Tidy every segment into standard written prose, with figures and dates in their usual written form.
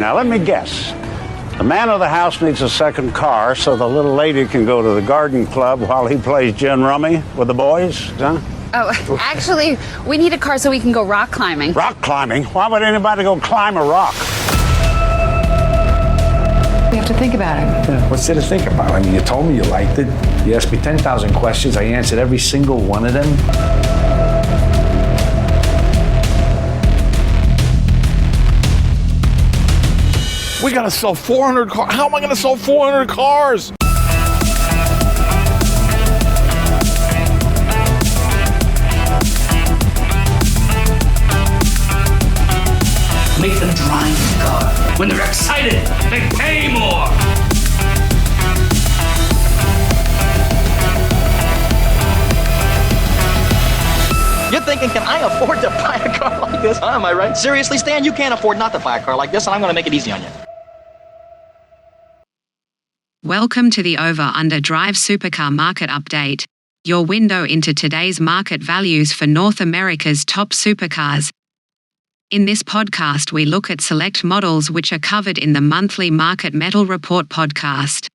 Now let me guess. The man of the house needs a second car so the little lady can go to the garden club while he plays gin rummy with the boys, huh? Oh, actually, we need a car so we can go rock climbing. Rock climbing? Why would anybody go climb a rock? We have to think about it. Yeah, what's there to think about? I mean, you told me you liked it. You asked me 10,000 questions. I answered every single one of them. We gotta sell 400 cars. How am I gonna sell 400 cars? Make them drive the car. When they're excited, they pay more. You're thinking, can I afford to buy a car like this? Huh, am I right? Seriously, Stan, you can't afford not to buy a car like this, and I'm going to make it easy on you. Welcome to the Over-Under-Drive Supercar Market Update, your window into today's market values for North America's top supercars. In this podcast, we look at select models which are covered in the monthly Market Metal Report podcast.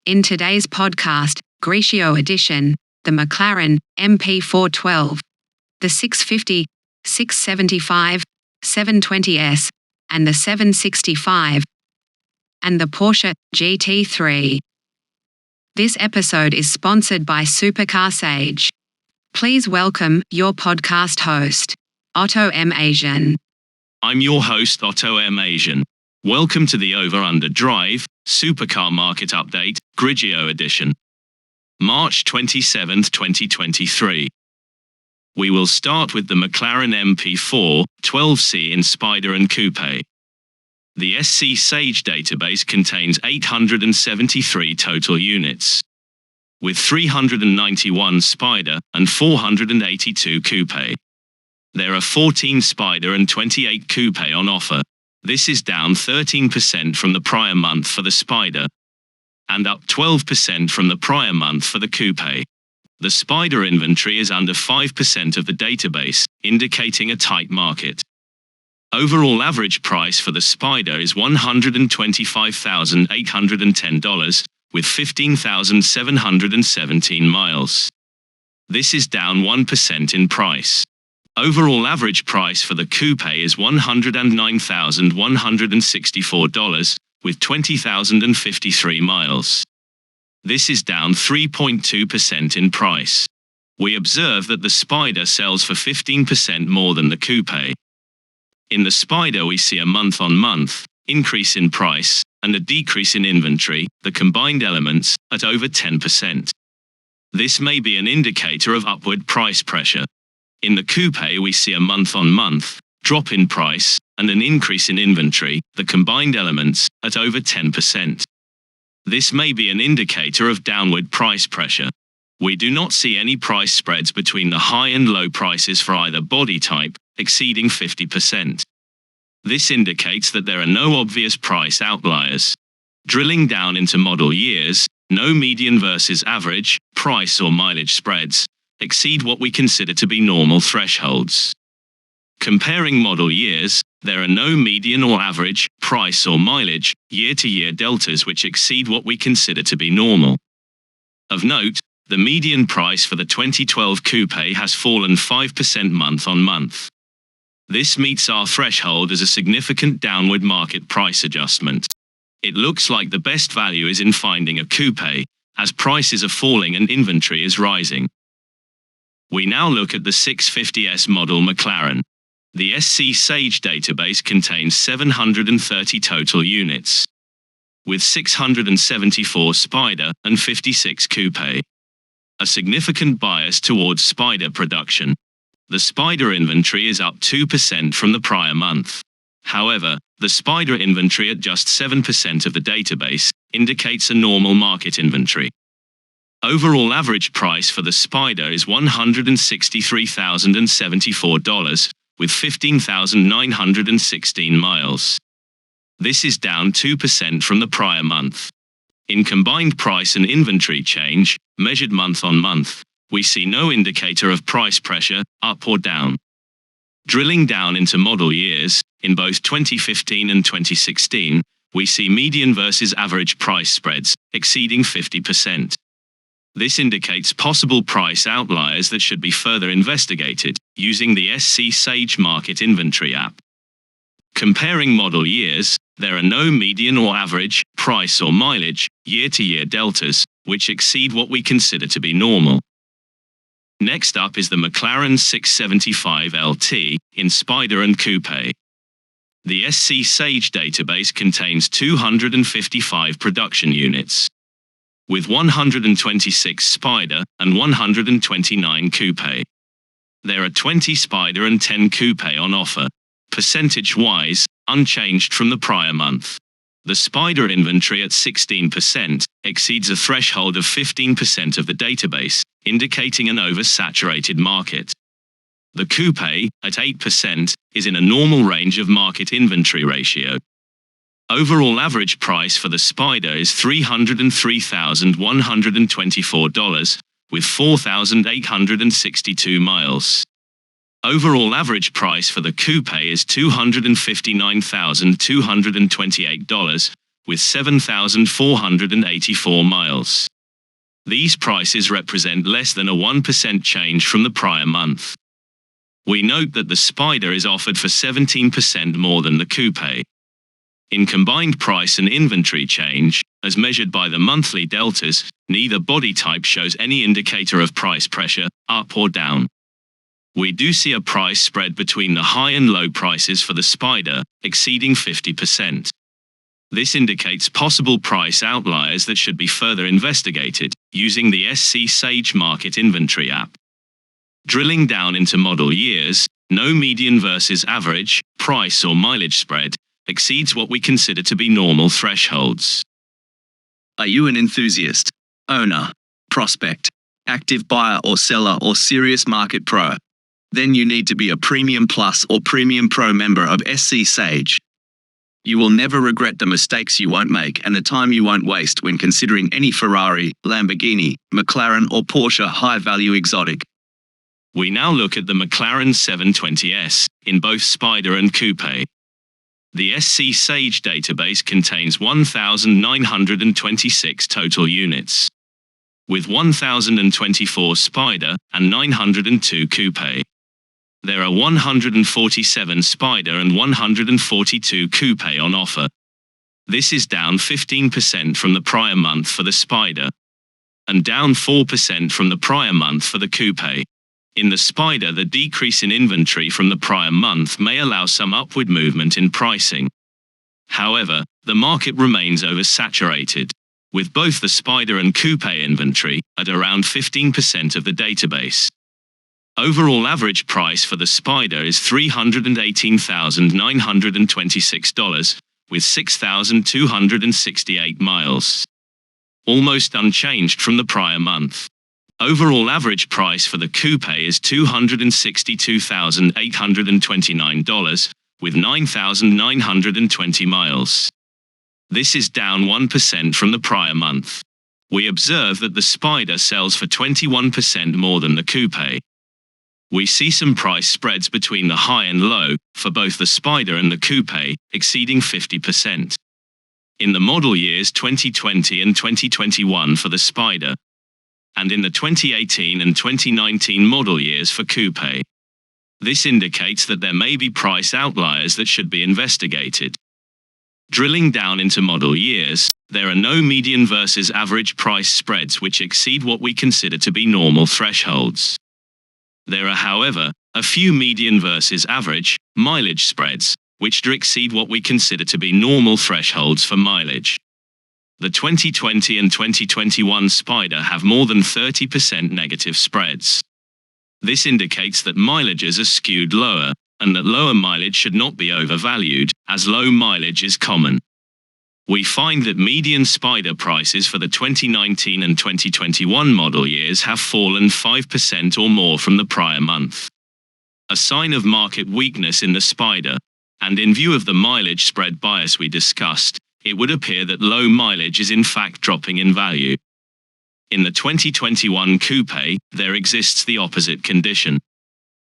In today's podcast, GRIGIO edition, the McLaren MP4 12, the 650, 675, 720S, and the 765, and the Porsche GT3. This episode is sponsored by Supercar Sage. Please welcome your podcast host, Otto M. Asean. I'm your host, Otto M. Asean. Welcome to the Over-Under-Drive Supercar Market Update GRIGIO edition. March 27, 2023. We will start with the McLaren MP4 12C in Spider and Coupe. The scsage database contains 873 total units, with 391 Spider and 482 Coupe. There are 14 Spider and 28 Coupe on offer. This is down 13% from the prior month for the Spider, and up 12% from the prior month for the Coupe. The Spider inventory is under 5% of the database, indicating a tight market. Overall average price for the Spider is $125,810, with 15,717 miles. This is down 1% in price. Overall average price for the Coupe is $109,164, with 20,053 miles. This is down 3.2% in price. We observe that the Spider sells for 15% more than the Coupe. In the Spider we see a month-on-month increase in price and a decrease in inventory, the combined elements, at over 10%. This may be an indicator of upward price pressure. In the Coupe we see a month-on-month drop in price and an increase in inventory, the combined elements, at over 10%. This may be an indicator of downward price pressure. We do not see any price spreads between the high and low prices for either body type, exceeding 50%. This indicates that there are no obvious price outliers. Drilling down into model years, no median versus average, price or mileage spreads exceed what we consider to be normal thresholds. Comparing model years, there are no median or average, price or mileage, year-to-year deltas which exceed what we consider to be normal. Of note, the median price for the 2012 Coupe has fallen 5% month-on-month. This meets our threshold as a significant downward market price adjustment. It looks like the best value is in finding a Coupe, as prices are falling and inventory is rising. We now look at the 650S model McLaren. The scsage database contains 730 total units, with 674 Spider and 56 Coupe. A significant bias towards Spider production. The Spider inventory is up 2% from the prior month. However, the Spider inventory at just 7% of the database indicates a normal market inventory. Overall average price for the Spider is $163,074, with 15,916 miles. This is down 2% from the prior month. In combined price and inventory change, measured month-on-month, we see no indicator of price pressure, up or down. Drilling down into model years, in both 2015 and 2016, we see median versus average price spreads exceeding 50%. This indicates possible price outliers that should be further investigated using the scsage Market Inventory app. Comparing model years, there are no median or average, price or mileage, year-to-year deltas, which exceed what we consider to be normal. Next up is the McLaren 675 LT in Spider and Coupe. The scsage database contains 255 production units, with 126 Spider and 129 Coupe. There are 20 Spider and 10 Coupe on offer, percentage-wise, unchanged from the prior month. The Spider inventory at 16% exceeds a threshold of 15% of the database, indicating an oversaturated market. The Coupe, at 8%, is in a normal range of market inventory ratio. Overall average price for the Spider is $303,124, with 4,862 miles. Overall average price for the Coupe is $259,228, with 7,484 miles. These prices represent less than a 1% change from the prior month. We note that the Spider is offered for 17% more than the Coupe. In combined price and inventory change, as measured by the monthly deltas, neither body type shows any indicator of price pressure, up or down. We do see a price spread between the high and low prices for the Spider, exceeding 50%. This indicates possible price outliers that should be further investigated using the scsage Market Inventory app. Drilling down into model years, no median versus average, price or mileage spread exceeds what we consider to be normal thresholds. Are you an enthusiast, owner, prospect, active buyer or seller or serious market pro? Then you need to be a Premium Plus or Premium Pro member of scsage. You will never regret the mistakes you won't make and the time you won't waste when considering any Ferrari, Lamborghini, McLaren or Porsche high-value exotic. We now look at the McLaren 720S in both Spider and Coupe. The scsage database contains 1,926 total units, with 1,024 Spider and 902 Coupe. There are 147 Spider and 142 Coupe on offer. This is down 15% from the prior month for the Spider, and down 4% from the prior month for the Coupe. In the Spider, the decrease in inventory from the prior month may allow some upward movement in pricing. However, the market remains oversaturated, with both the Spider and Coupe inventory at around 15% of the database. Overall average price for the Spider is $318,926, with 6,268 miles. Almost unchanged from the prior month. Overall average price for the Coupe is $262,829, with 9,920 miles. This is down 1% from the prior month. We observe that the Spider sells for 21% more than the Coupe. We see some price spreads between the high and low, for both the Spider and the Coupe, exceeding 50%. In the model years 2020 and 2021 for the Spider, and in the 2018 and 2019 model years for Coupe. This indicates that there may be price outliers that should be investigated. Drilling down into model years, there are no median versus average price spreads which exceed what we consider to be normal thresholds. There are, however, a few median versus average, mileage spreads, which do exceed what we consider to be normal thresholds for mileage. The 2020 and 2021 Spider have more than 30% negative spreads. This indicates that mileages are skewed lower, and that lower mileage should not be overvalued, as low mileage is common. We find that median Spider prices for the 2019 and 2021 model years have fallen 5% or more from the prior month. A sign of market weakness in the Spider, and in view of the mileage spread bias we discussed, it would appear that low mileage is in fact dropping in value. In the 2021 Coupe, there exists the opposite condition.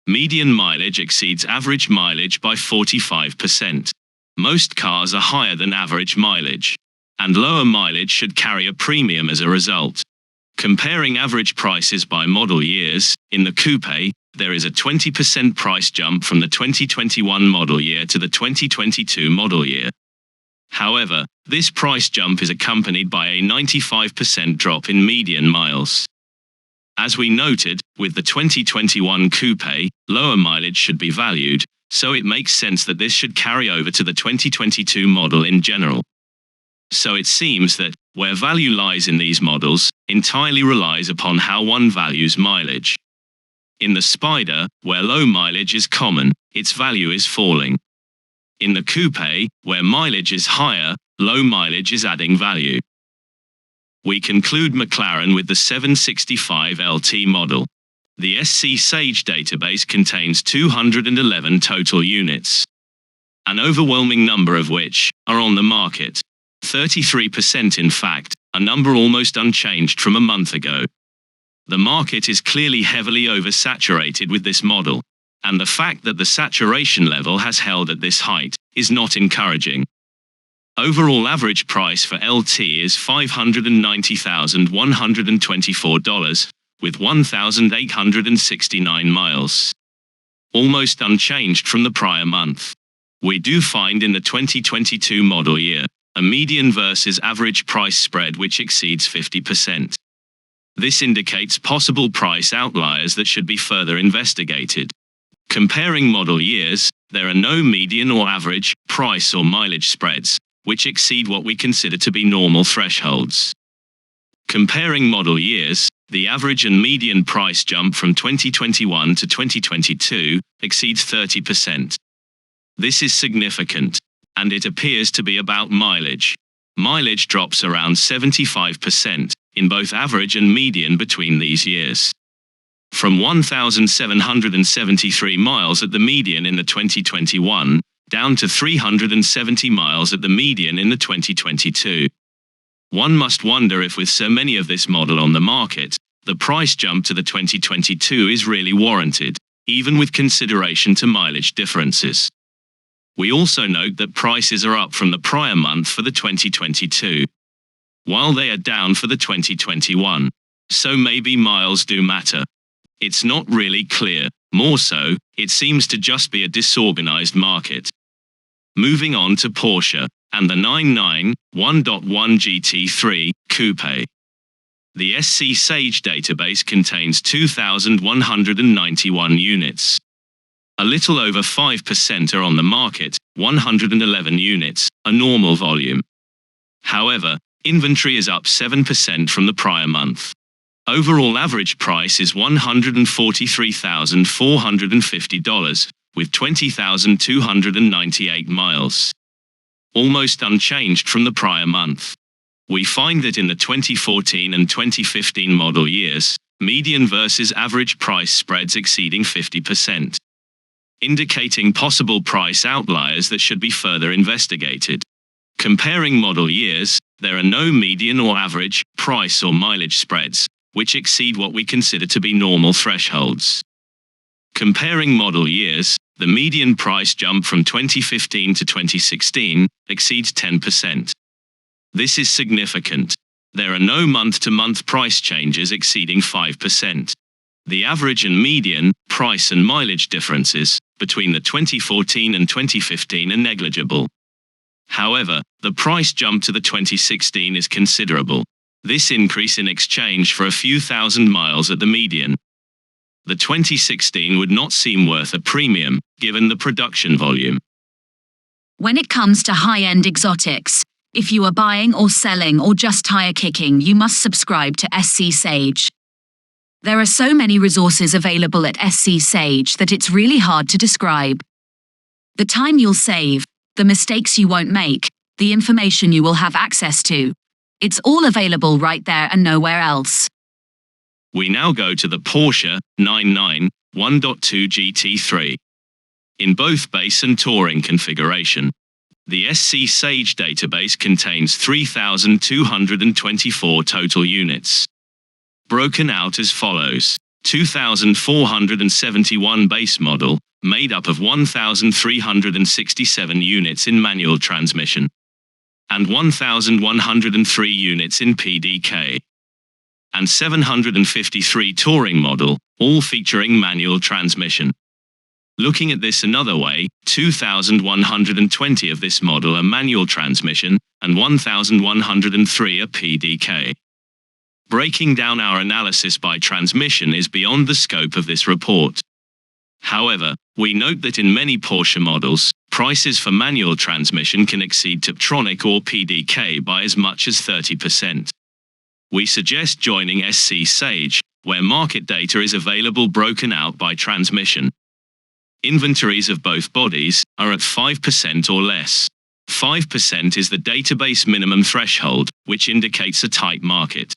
Median mileage exceeds average mileage by 45%. Most cars are higher than average mileage, and lower mileage should carry a premium as a result. Comparing average prices by model years, in the coupe, there is a 20% price jump from the 2021 model year to the 2022 model year. However, this price jump is accompanied by a 95% drop in median miles. As we noted, with the 2021 coupe, lower mileage should be valued, so it makes sense that this should carry over to the 2022 model in general. So it seems that, where value lies in these models, entirely relies upon how one values mileage. In the Spider, where low mileage is common, its value is falling. In the coupe, where mileage is higher, low mileage is adding value. We conclude McLaren with the 765 LT model. The scsage database contains 211 total units, an overwhelming number of which are on the market. 33% in fact, a number almost unchanged from a month ago. The market is clearly heavily oversaturated with this model, and the fact that the saturation level has held at this height is not encouraging. Overall average price for LT is $590,124, with 1,869 miles. Almost unchanged from the prior month. We do find in the 2022 model year a median versus average price spread which exceeds 50%. This indicates possible price outliers that should be further investigated. Comparing model years, there are no median or average price or mileage spreads, which exceed what we consider to be normal thresholds. Comparing model years, the average and median price jump from 2021 to 2022 exceeds 30%. This is significant, and it appears to be about mileage. Mileage drops around 75% in both average and median between these years. From 1,773 miles at the median in the 2021, down to 370 miles at the median in the 2022. One must wonder if with so many of this model on the market, the price jump to the 2022 is really warranted, even with consideration to mileage differences. We also note that prices are up from the prior month for the 2022, while they are down for the 2021. So maybe miles do matter. It's not really clear. More so, it seems to just be a disorganized market. Moving on to Porsche and the 991.1 GT3 Coupe. The scsage database contains 2,191 units. A little over 5% are on the market, 111 units, a normal volume. However, inventory is up 7% from the prior month. Overall average price is $143,450, with 20,298 miles. Almost unchanged from the prior month. We find that in the 2014 and 2015 model years, median versus average price spreads exceeding 50%. Indicating possible price outliers that should be further investigated. Comparing model years, there are no median or average price or mileage spreads, which exceed what we consider to be normal thresholds. Comparing model years, the median price jump from 2015 to 2016 exceeds 10%. This is significant. There are no month-to-month price changes exceeding 5%. The average and median price and mileage differences between the 2014 and 2015 are negligible. However, the price jump to the 2016 is considerable. This increase in exchange for a few thousand miles at the median. The 2016 would not seem worth a premium, given the production volume. When it comes to high-end exotics, if you are buying or selling or just tire kicking, you must subscribe to scsage. There are so many resources available at scsage that it's really hard to describe. The time you'll save, the mistakes you won't make, the information you will have access to. It's all available right there and nowhere else. We now go to the Porsche 991.2 GT3. In both base and touring configuration, the scsage database contains 3,224 total units. Broken out as follows: 2,471 base model, made up of 1,367 units in manual transmission and 1,103 units in PDK, and 753 touring model, all featuring manual transmission. Looking at this another way, 2,120 of this model are manual transmission and 1,103 are PDK. Breaking down our analysis by transmission is beyond the scope of this report. However, we note that in many Porsche models, prices for manual transmission can exceed Tiptronic or PDK by as much as 30%. We suggest joining scsage, where market data is available broken out by transmission. Inventories of both bodies are at 5% or less. 5% is the database minimum threshold, which indicates a tight market.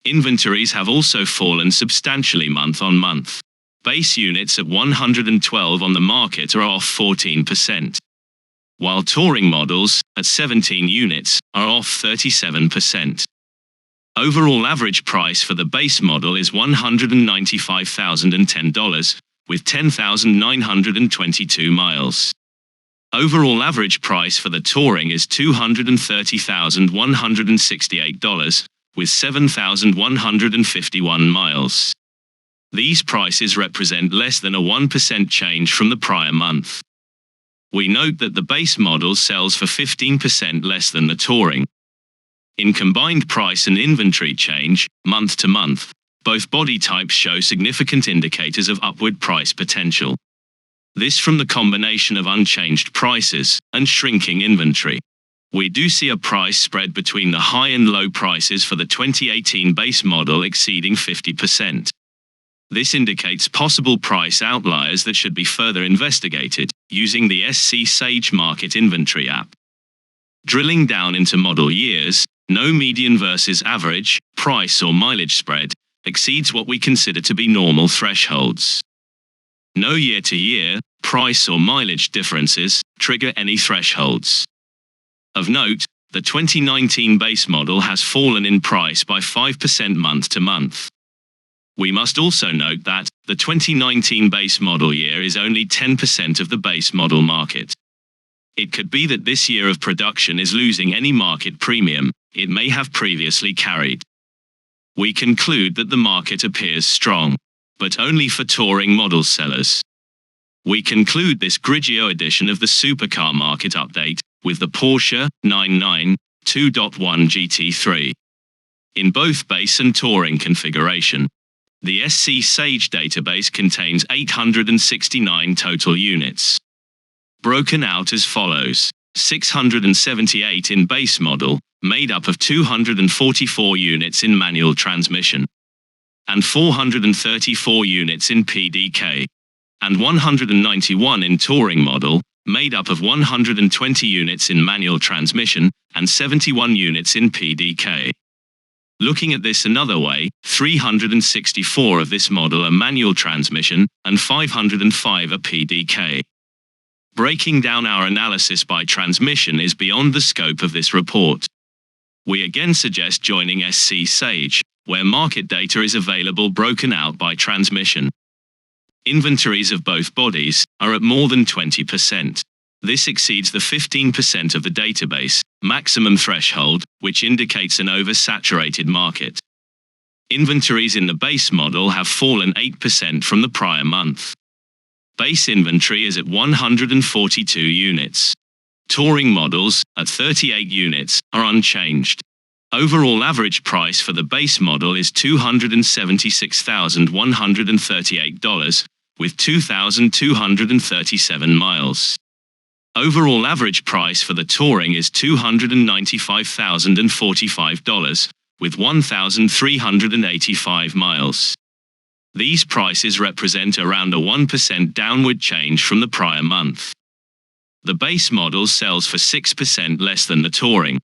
Inventories have also fallen substantially month on month. Base units at 112 on the market are off 14%, while touring models, at 17 units, are off 37%. Overall average price for the base model is $195,010, with 10,922 miles. Overall average price for the touring is $230,168, with 7,151 miles. These prices represent less than a 1% change from the prior month. We note that the base model sells for 15% less than the touring. In combined price and inventory change, month to month, both body types show significant indicators of upward price potential. This from the combination of unchanged prices and shrinking inventory. We do see a price spread between the high and low prices for the 2018 base model exceeding 50%. This indicates possible price outliers that should be further investigated using the scsage Market Inventory app. Drilling down into model years, no median versus average, price or mileage spread exceeds what we consider to be normal thresholds. No year-to-year, price or mileage differences trigger any thresholds. Of note, the 2019 base model has fallen in price by 5% month to month. We must also note that the 2019 base model year is only 10% of the base model market. It could be that this year of production is losing any market premium it may have previously carried. We conclude that the market appears strong, but only for touring model sellers. We conclude this Grigio edition of the Supercar Market Update with the Porsche 992.1 GT3. In both base and touring configuration, the scsage database contains 869 total units, broken out as follows: 678 in base model, made up of 244 units in manual transmission, and 434 units in PDK, and 191 in touring model, made up of 120 units in manual transmission and 71 units in PDK. Looking at this another way, 364 of this model are manual transmission and 505 are PDK. Breaking down our analysis by transmission is beyond the scope of this report. We again suggest joining scsage, where market data is available broken out by transmission. Inventories of both bodies are at more than 20%. This exceeds the 15% of the database maximum threshold, which indicates an oversaturated market. Inventories in the base model have fallen 8% from the prior month. Base inventory is at 142 units. Touring models, at 38 units, are unchanged. Overall average price for the base model is $276,138, with 2,237 miles. Overall average price for the touring is $295,045, with 1,385 miles. These prices represent around a 1% downward change from the prior month. The base model sells for 6% less than the touring.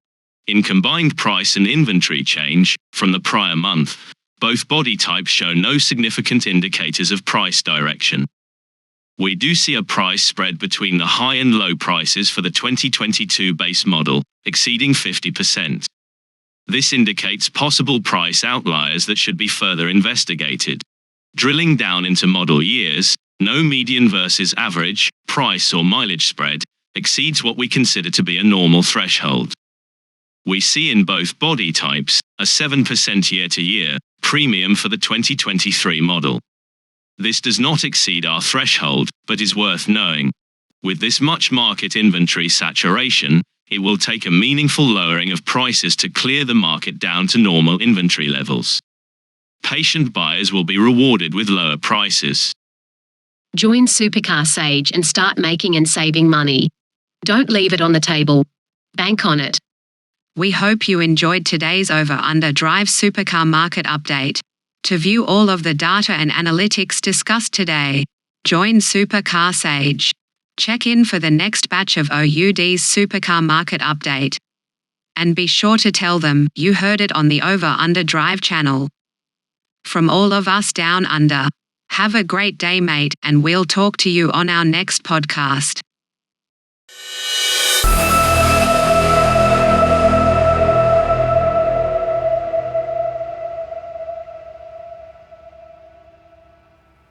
In combined price and inventory change, from the prior month, both body types show no significant indicators of price direction. We do see a price spread between the high and low prices for the 2022 base model, exceeding 50%. This indicates possible price outliers that should be further investigated. Drilling down into model years, no median versus average, price or mileage spread exceeds what we consider to be a normal threshold. We see in both body types a 7% year-to-year premium for the 2023 model. This does not exceed our threshold, but is worth knowing. With this much market inventory saturation, it will take a meaningful lowering of prices to clear the market down to normal inventory levels. Patient buyers will be rewarded with lower prices. Join Supercar Sage and start making and saving money. Don't leave it on the table. Bank on it. We hope you enjoyed today's over-under-drive Supercar Market Update. To view all of the data and analytics discussed today, join Supercar Sage. Check in for the next batch of OUD's Supercar Market Update. And be sure to tell them you heard it on the Over-Under-Drive channel. From all of us down under, have a great day, mate, and we'll talk to you on our next podcast.